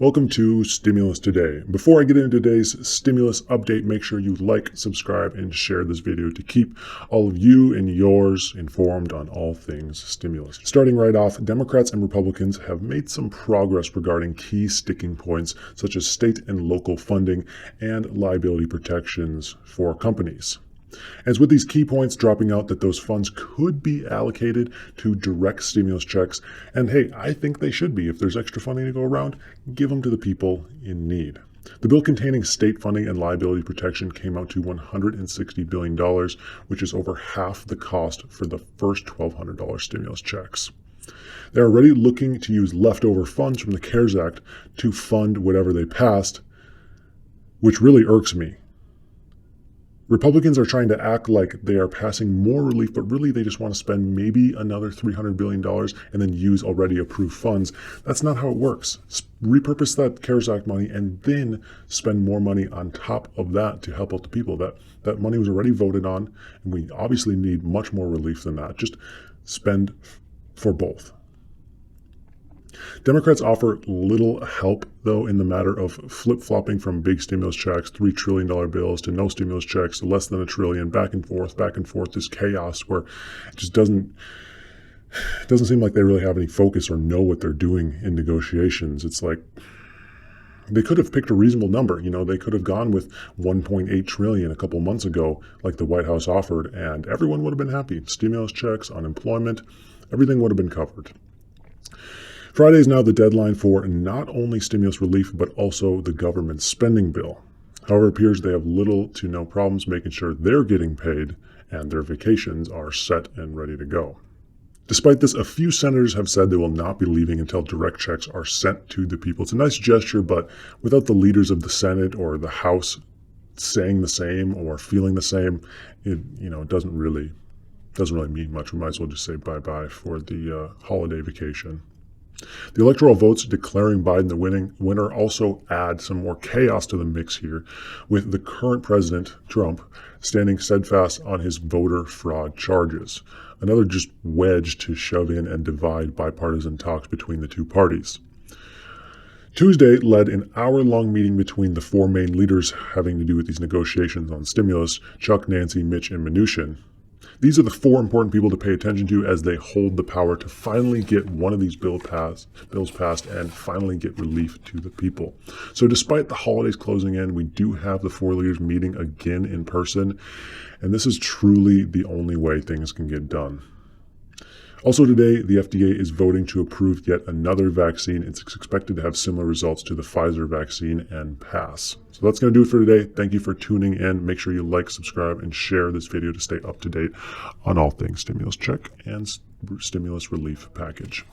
Welcome to Stimulus Today. Before I get into today's stimulus update, make sure you like, subscribe, and share this video to keep all of you and yours informed on all things stimulus. Starting right off, Democrats and Republicans have made some progress regarding key sticking points such as state and local funding and liability protections for companies. As with these key points dropping out that those funds could be allocated to direct stimulus checks, and hey, I think they should be. If there's extra funding to go around, give them to the people in need. The bill containing state funding and liability protection came out to $160 billion, which is over half the cost for the first $1,200 stimulus checks. They're already looking to use leftover funds from the CARES Act to fund whatever they passed, which really irks me. Republicans are trying to act like they are passing more relief, but really they just want to spend maybe another $300 billion and then use already approved funds. That's not how it works. Repurpose that CARES Act money and then spend more money on top of that to help out the people. That money was already voted on, and we obviously need much more relief than that. Just spend for both. Democrats offer little help, though, in the matter of flip-flopping from big stimulus checks, $3 trillion bills, to no stimulus checks, to less than $1 trillion, back and forth, this chaos where it just doesn't seem like they really have any focus or know what they're doing in negotiations. It's like they could have picked a reasonable number. They could have gone with $1.8 trillion a couple months ago, like the White House offered, and everyone would have been happy. Stimulus checks, unemployment, everything would have been covered. Friday is now the deadline for not only stimulus relief, but also the government spending bill. However, it appears they have little to no problems making sure they're getting paid and their vacations are set and ready to go. Despite this, a few senators have said they will not be leaving until direct checks are sent to the people. It's a nice gesture, but without the leaders of the Senate or the House saying the same or feeling the same, it doesn't really mean much. We might as well just say bye-bye for the holiday vacation. The electoral votes declaring Biden the winner also add some more chaos to the mix here, with the current president, Trump, standing steadfast on his voter fraud charges. Another just wedge to shove in and divide bipartisan talks between the two parties. Tuesday led an hour-long meeting between the four main leaders having to do with these negotiations on stimulus: Chuck, Nancy, Mitch, and Mnuchin. These are the four important people to pay attention to as they hold the power to finally get one of these bills passed and finally get relief to the people. So despite the holidays closing in, we do have the four leaders meeting again in person, and this is truly the only way things can get done. Also today, the FDA is voting to approve yet another vaccine. It's expected to have similar results to the Pfizer vaccine and pass. So that's going to do it for today. Thank you for tuning in. Make sure you like, subscribe, and share this video to stay up to date on all things stimulus check and stimulus relief package.